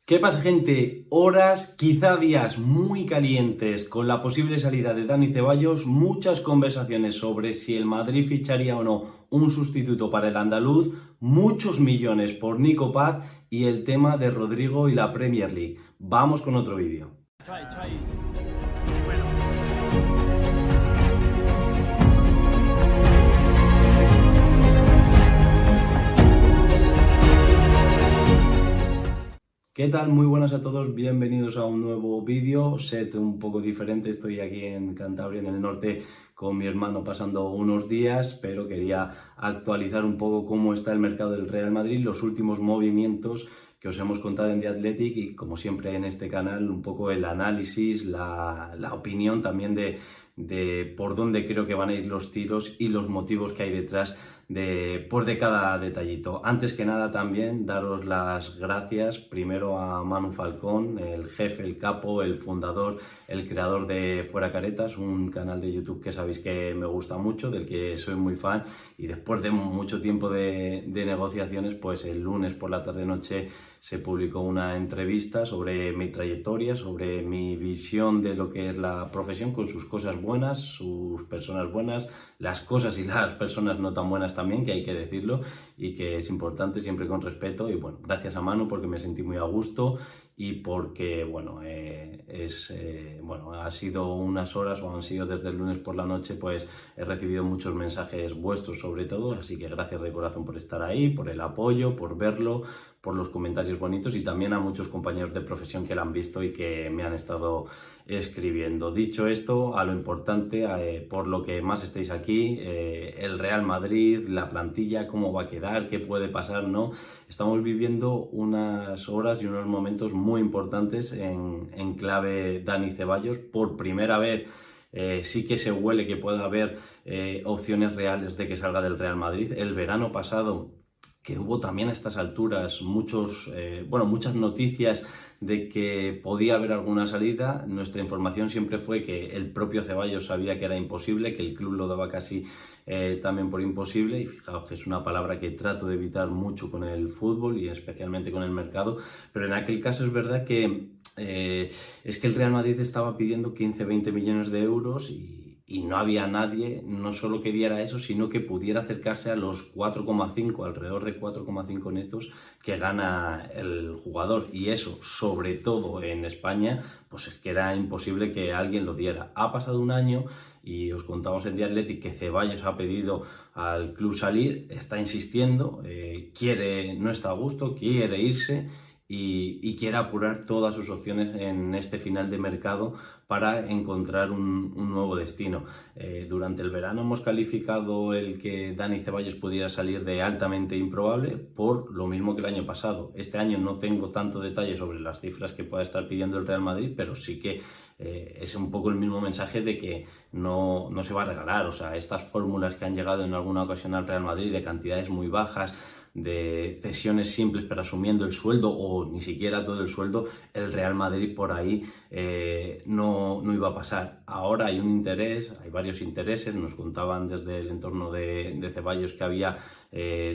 ¿Qué pasa, gente? Horas, quizá días muy calientes con la posible salida de Dani Ceballos, muchas conversaciones sobre si el Madrid ficharía o no un sustituto para el andaluz, muchos millones por Nico Paz y el tema de Rodrigo y la Premier League. Vamos con otro vídeo. ¿Qué tal? Muy buenas a todos, bienvenidos a un nuevo vídeo, set un poco diferente. Estoy aquí en Cantabria, en el norte, con mi hermano pasando unos días, pero quería actualizar un poco cómo está el mercado del Real Madrid, los últimos movimientos que os hemos contado en The Athletic y, como siempre en este canal, un poco el análisis, la opinión también de por dónde creo que van a ir los tiros y los motivos que hay detrás de cada detallito. Antes que nada, también daros las gracias primero a Manu Falcón, el jefe, el capo, el fundador, el creador de Fuera Caretas, un canal de YouTube que sabéis que me gusta mucho, del que soy muy fan, y después de mucho tiempo de negociaciones, pues el lunes por la tarde-noche se publicó una entrevista sobre mi trayectoria, sobre mi visión de lo que es la profesión, con sus cosas buenas, sus personas buenas, las cosas y las personas no tan buenas también, que hay que decirlo, y que es importante, siempre con respeto. Y bueno, gracias a Manu, porque me sentí muy a gusto y porque, bueno, ha sido unas horas, o han sido desde el lunes por la noche, pues he recibido muchos mensajes vuestros sobre todo, así que gracias de corazón por estar ahí, por el apoyo, por verlo, por los comentarios bonitos, y también a muchos compañeros de profesión que la han visto y que me han estado escribiendo. Dicho esto, a lo importante, por lo que más estáis aquí, el Real Madrid, la plantilla, cómo va a quedar, qué puede pasar, ¿no? Estamos viviendo unas horas y unos momentos muy importantes en clave Dani Ceballos. Por primera vez sí que se huele que pueda haber opciones reales de que salga del Real Madrid. El verano pasado, que hubo también a estas alturas muchas noticias de que podía haber alguna salida, nuestra información siempre fue que el propio Ceballos sabía que era imposible, que el club lo daba casi también por imposible, y fijaos que es una palabra que trato de evitar mucho con el fútbol y especialmente con el mercado, pero en aquel caso es verdad que es que el Real Madrid estaba pidiendo 15-20 millones de euros y no había nadie, no solo que diera eso, sino que pudiera acercarse a los 4,5, alrededor de 4,5 netos que gana el jugador. Y eso, sobre todo en España, pues es que era imposible que alguien lo diera. Ha pasado un año y os contamos en The Athletic que Ceballos ha pedido al club salir, está insistiendo, no está a gusto, quiere irse y quiere apurar todas sus opciones en este final de mercado para encontrar un nuevo destino. Durante el verano hemos calificado el que Dani Ceballos pudiera salir de altamente improbable, por lo mismo que el año pasado. Este año no tengo tanto detalle sobre las cifras que pueda estar pidiendo el Real Madrid, pero sí que es un poco el mismo mensaje de que no se va a regalar. O sea, estas fórmulas que han llegado en alguna ocasión al Real Madrid de cantidades muy bajas, de cesiones simples pero asumiendo el sueldo o ni siquiera todo el sueldo, el Real Madrid por ahí no iba a pasar. Ahora hay un interés, hay varios intereses. Nos contaban desde el entorno de Ceballos que había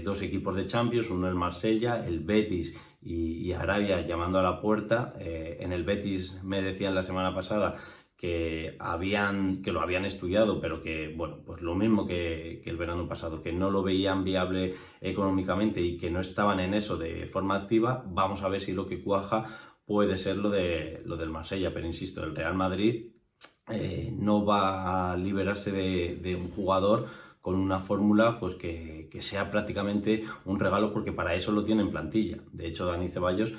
dos equipos de Champions, uno el Marsella, el Betis y Arabia llamando a la puerta. En el Betis me decían la semana pasada que lo habían estudiado, pero que, bueno, pues lo mismo que el verano pasado, que no lo veían viable económicamente y que no estaban en eso de forma activa. Vamos a ver si lo que cuaja puede ser lo del Marsella, pero insisto, el Real Madrid no va a liberarse de un jugador con una fórmula pues que sea prácticamente un regalo, porque para eso lo tiene en plantilla. De hecho, Dani Ceballos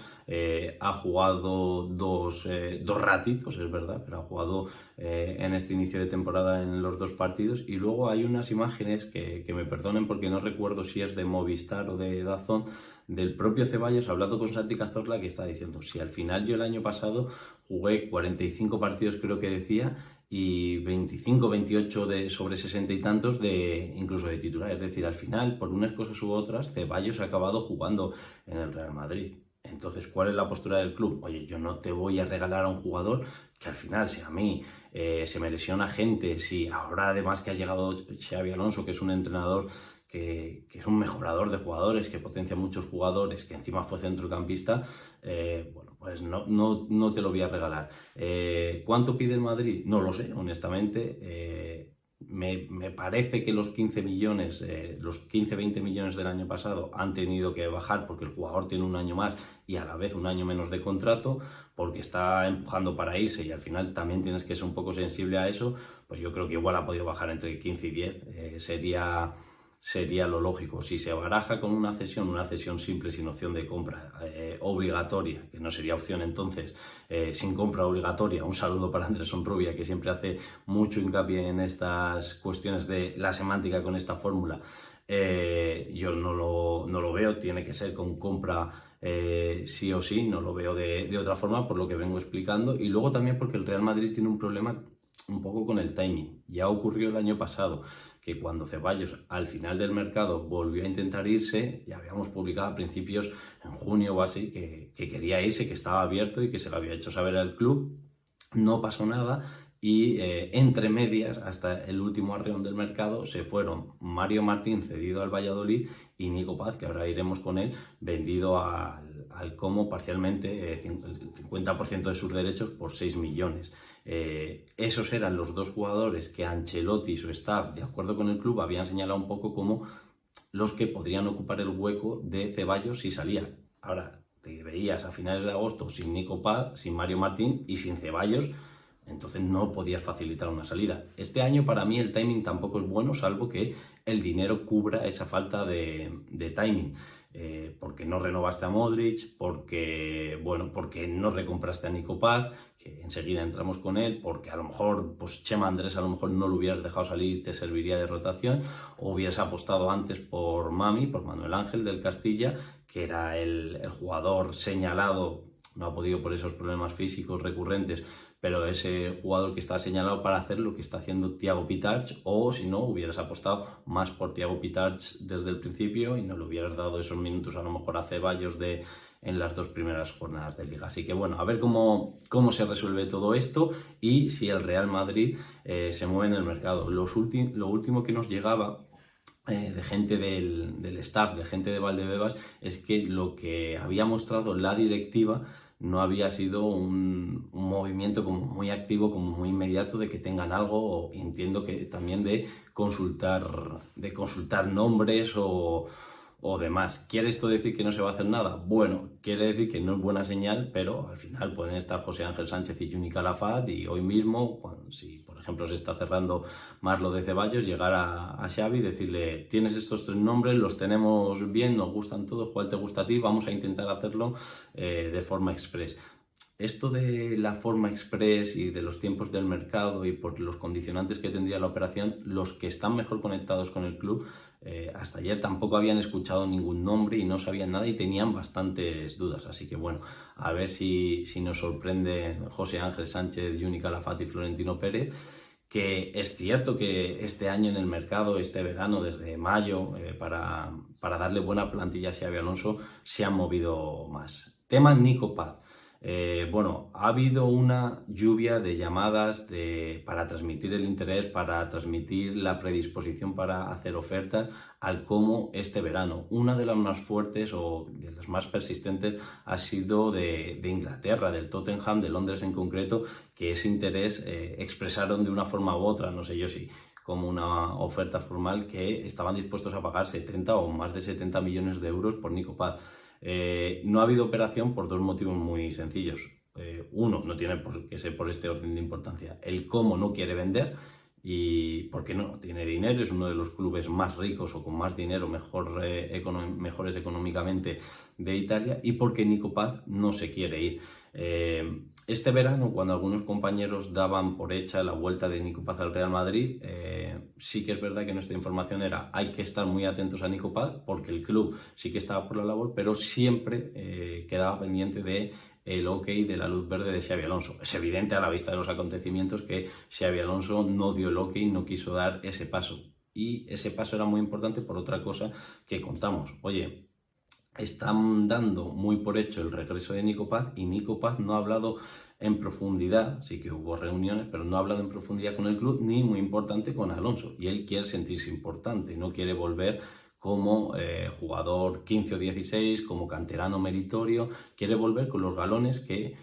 ha jugado dos ratitos, es verdad, pero ha jugado en este inicio de temporada en los dos partidos. Y luego hay unas imágenes que me perdonen porque no recuerdo si es de Movistar o de DAZN, del propio Ceballos hablando con Santi Cazorla, que está diciendo: si al final yo el año pasado jugué 45 partidos, creo que decía, y 25, 28 sobre 60 y tantos incluso de titular. Es decir, al final, por unas cosas u otras, Ceballos ha acabado jugando en el Real Madrid. Entonces, ¿cuál es la postura del club? Oye, yo no te voy a regalar a un jugador que al final, si a mí se me lesiona gente, si ahora además que ha llegado Xabi Alonso, que es un entrenador que es un mejorador de jugadores, que potencia muchos jugadores, que encima fue centrocampista, bueno, pues no te lo voy a regalar. ¿Cuánto pide el Madrid? No lo sé, honestamente. Me parece que los 15 millones, los 15-20 millones del año pasado han tenido que bajar porque el jugador tiene un año más y a la vez un año menos de contrato, porque está empujando para irse y al final también tienes que ser un poco sensible a eso. Pues yo creo que igual ha podido bajar entre 15 y 10, sería lo lógico. Si se baraja con una cesión simple sin opción de compra obligatoria, que no sería opción entonces, sin compra obligatoria, un saludo para Anderson Rubia, que siempre hace mucho hincapié en estas cuestiones de la semántica con esta fórmula. Yo no lo veo, tiene que ser con compra sí o sí, no lo veo de otra forma, por lo que vengo explicando, y luego también porque el Real Madrid tiene un problema un poco con el timing. Ya ocurrió el año pasado que cuando Ceballos al final del mercado volvió a intentar irse, ya habíamos publicado a principios en junio o así que quería irse, que estaba abierto y que se lo había hecho saber al club. No pasó nada y entre medias, hasta el último arreón del mercado, se fueron Mario Martín cedido al Valladolid y Nico Paz, que ahora iremos con él, vendido al Como parcialmente, el 50% de sus derechos por 6 millones. Esos eran los dos jugadores que Ancelotti y su staff, de acuerdo con el club, habían señalado un poco como los que podrían ocupar el hueco de Ceballos si salía. Ahora, te veías a finales de agosto sin Nico Paz, sin Mario Martín y sin Ceballos, entonces no podías facilitar una salida. Este año para mí el timing tampoco es bueno, salvo que el dinero cubra esa falta de timing. Porque no renovaste a Modric, porque no recompraste a Nico Paz, que enseguida entramos con él, porque a lo mejor pues Chema Andrés a lo mejor no lo hubieras dejado salir, te serviría de rotación, o hubieras apostado antes por Manuel Ángel del Castilla, que era el jugador señalado, no ha podido por esos problemas físicos recurrentes, pero ese jugador que está señalado para hacer lo que está haciendo Thiago Pitarch, o si no, hubieras apostado más por Thiago Pitarch desde el principio y no le hubieras dado esos minutos a lo mejor a Ceballos en las 2 primeras jornadas de Liga. Así que bueno, a ver cómo se resuelve todo esto y si el Real Madrid se mueve en el mercado. Lo último que nos llegaba de gente del staff, de gente de Valdebebas, es que lo que había mostrado la directiva no había sido un movimiento como muy activo, como muy inmediato de que tengan algo, y entiendo que también de consultar nombres o demás. ¿Quiere esto decir que no se va a hacer nada? Bueno, quiere decir que no es buena señal, pero al final pueden estar José Ángel Sánchez y Juni Calafat, y hoy mismo, si por ejemplo se está cerrando más lo de Ceballos, llegar a Xavi y decirle: tienes estos 3 nombres, los tenemos bien, nos gustan todos, ¿cuál te gusta a ti? Vamos a intentar hacerlo de forma express. Esto de la forma express y de los tiempos del mercado y por los condicionantes que tendría la operación, los que están mejor conectados con el club hasta ayer tampoco habían escuchado ningún nombre y no sabían nada y tenían bastantes dudas. Así que bueno, a ver si nos sorprende José Ángel Sánchez, Juni Calafat y Florentino Pérez, que es cierto que este año en el mercado, este verano, desde mayo, para darle buena plantilla a Xabi Alonso, se han movido más. Tema Nico Paz. Bueno, ha habido una lluvia de llamadas para transmitir el interés, para transmitir la predisposición para hacer ofertas al Como este verano. Una de las más fuertes o de las más persistentes ha sido de Inglaterra, del Tottenham, de Londres en concreto, que ese interés expresaron de una forma u otra, no sé yo si como una oferta formal, que estaban dispuestos a pagar 70 o más de 70 millones de euros por Nico Paz. No ha habido operación por 2 motivos muy sencillos. Uno, no tiene por qué ser por este orden de importancia. El Como no quiere vender y porque no tiene dinero, es uno de los clubes más ricos o con más dinero, mejores económicamente de Italia, y porque Nico Paz no se quiere ir. Este verano, cuando algunos compañeros daban por hecha la vuelta de Nico Paz al Real Madrid, sí que es verdad que nuestra información era: hay que estar muy atentos a Nico Paz porque el club sí que estaba por la labor, pero siempre quedaba pendiente de el ok, de la luz verde de Xabi Alonso. Es evidente a la vista de los acontecimientos que Xabi Alonso no dio el ok, no quiso dar ese paso. Y ese paso era muy importante por otra cosa que contamos. Oye, están dando muy por hecho el regreso de Nico Paz y Nico Paz no ha hablado en profundidad, sí que hubo reuniones, pero no ha hablado en profundidad con el club, ni muy importante con Alonso. Y él quiere sentirse importante, no quiere volver como jugador 15 o 16, como canterano meritorio, quiere volver con los galones que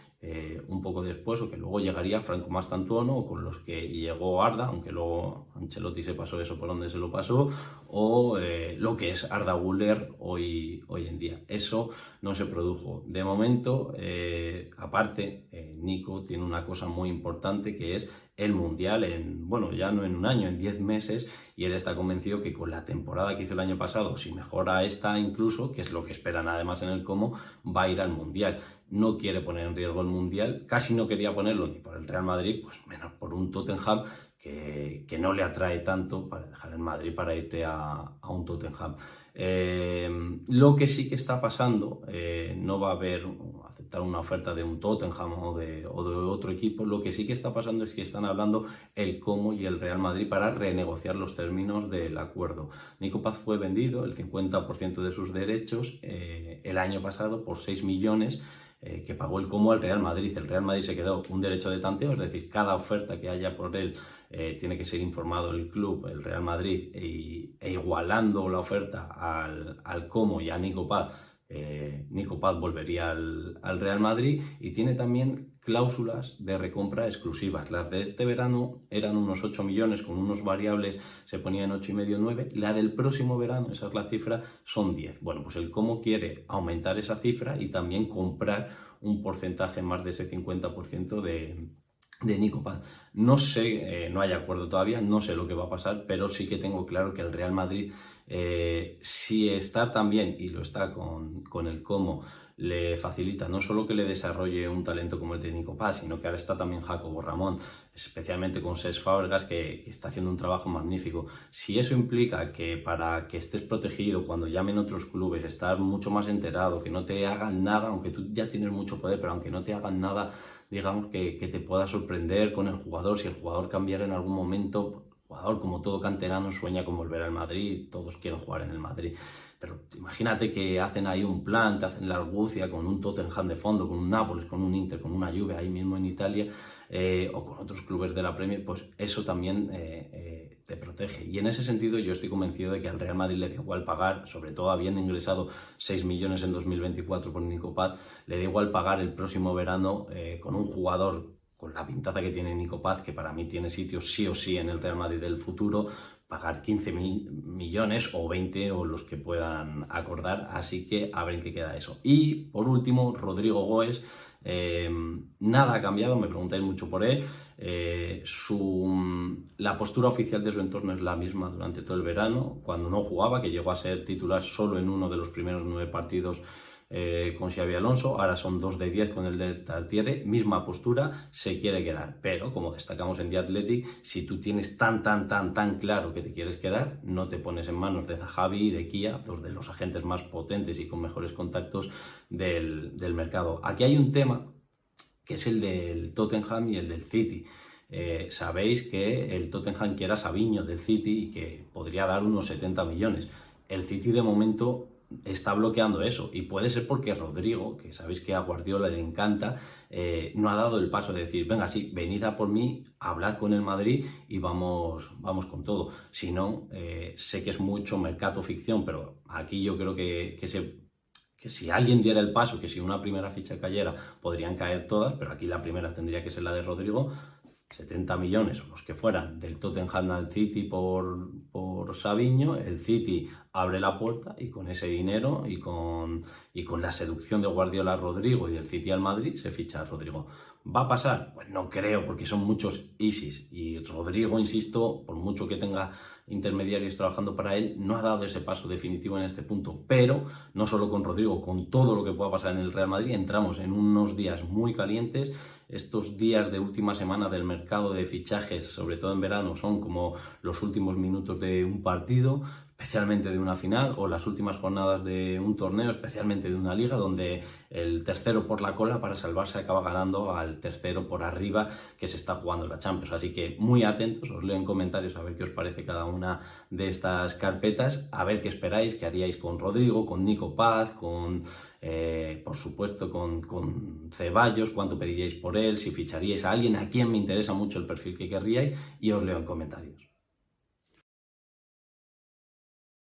un poco después, o que luego llegaría Franco Mastantuono, o con los que llegó Arda, aunque luego Ancelotti se pasó eso por donde se lo pasó, o lo que es Arda Güler hoy en día. Eso no se produjo. De momento, aparte, Nico tiene una cosa muy importante, que es el Mundial bueno, ya no en un año, en 10 meses, y él está convencido que con la temporada que hizo el año pasado, si mejora esta incluso, que es lo que esperan además en el Como, va a ir al Mundial. No quiere poner en riesgo el Mundial, casi no quería ponerlo ni por el Real Madrid, pues menos por un Tottenham que no le atrae tanto para dejar el Madrid para irte a un Tottenham. Lo que sí que está pasando, no va a haber aceptar una oferta de un Tottenham o de otro equipo. Lo que sí que está pasando es que están hablando el Como y el Real Madrid para renegociar los términos del acuerdo. Nico Paz fue vendido el 50% de sus derechos el año pasado por 6 millones que pagó el Como al Real Madrid. El Real Madrid se quedó un derecho de tanteo, es decir, cada oferta que haya por él tiene que ser informado el club, el Real Madrid, e igualando la oferta al Como y a Nico Paz. Nico Paz volvería al Real Madrid, y tiene también cláusulas de recompra exclusivas. Las de este verano eran unos 8 millones, con unos variables se ponía en 8,5 o 9. La del próximo verano, esa es la cifra, son 10. Bueno, pues el Como quiere aumentar esa cifra y también comprar un porcentaje más de ese 50% de Nico Paz. No sé, no hay acuerdo todavía, no sé lo que va a pasar, pero sí que tengo claro que el Real Madrid, si está también, y lo está con el Como, le facilita no solo que le desarrolle un talento como el de Nico Paz, sino que ahora está también Jacobo Ramón, especialmente con Cesc Fábregas, que está haciendo un trabajo magnífico. Si eso implica que para que estés protegido cuando llamen otros clubes, estar mucho más enterado, que no te hagan nada, aunque tú ya tienes mucho poder, pero aunque no te hagan nada, digamos, que te pueda sorprender con el jugador, si el jugador cambiara en algún momento. El jugador, como todo canterano, sueña con volver al Madrid, todos quieren jugar en el Madrid, pero imagínate que hacen ahí un plan, te hacen la argucia con un Tottenham de fondo, con un Nápoles, con un Inter, con una Juve ahí mismo en Italia, o con otros clubes de la Premier, pues eso también te protege. Y en ese sentido yo estoy convencido de que al Real Madrid le da igual pagar, sobre todo habiendo ingresado 6 millones en 2024 por Nico Paz, le da igual pagar el próximo verano con un jugador con la pintaza que tiene Nico Paz, que para mí tiene sitio sí o sí en el Real Madrid del futuro, pagar 15 millones o 20 o los que puedan acordar, así que a ver en qué queda eso. Y por último, Rodrigo Goes, nada ha cambiado, me preguntáis mucho por él. La postura oficial de su entorno es la misma durante todo el verano, cuando no jugaba, que llegó a ser titular solo en uno de los primeros 9 partidos con Xabi Alonso. Ahora son 2 de 10 con el de Tartiere, misma postura, se quiere quedar, pero como destacamos en The Athletic, si tú tienes tan claro que te quieres quedar, no te pones en manos de Zahavi y de Kia, dos de los agentes más potentes y con mejores contactos del mercado. Aquí hay un tema que es el del Tottenham y el del City. Sabéis que el Tottenham quiere a Savinho del City y que podría dar unos 70 millones. El City de momento está bloqueando eso, y puede ser porque Rodrigo, que sabéis que a Guardiola le encanta, no ha dado el paso de decir, venga, sí, venid a por mí, hablad con el Madrid y vamos con todo. Si no, sé que es mucho mercado ficción, pero aquí yo creo que si alguien diera el paso, que si una primera ficha cayera, podrían caer todas, pero aquí la primera tendría que ser la de Rodrigo. 70 millones o los que fueran del Tottenham al City por Savinho, el City abre la puerta y con ese dinero y con la seducción de Guardiola a Rodrigo y del City al Madrid se ficha a Rodrigo. ¿Va a pasar? Pues no creo, porque son muchos ISIS, y Rodrigo, insisto, por mucho que tenga intermediarios trabajando para él, no ha dado ese paso definitivo en este punto. Pero no solo con Rodrigo, con todo lo que pueda pasar en el Real Madrid, entramos en unos días muy calientes. Estos días de última semana del mercado de fichajes, sobre todo en verano, son como los últimos minutos de un partido, especialmente de una final, o las últimas jornadas de un torneo, especialmente de una liga, donde el tercero por la cola para salvarse acaba ganando al tercero por arriba que se está jugando la Champions. Así que muy atentos, os leo en comentarios a ver qué os parece cada una de estas carpetas, a ver qué esperáis, qué haríais con Rodrigo, con Nico Paz, por supuesto con Ceballos, cuánto pediríais por él, si ficharíais a alguien, a quien me interesa mucho el perfil que querríais, y os leo en comentarios.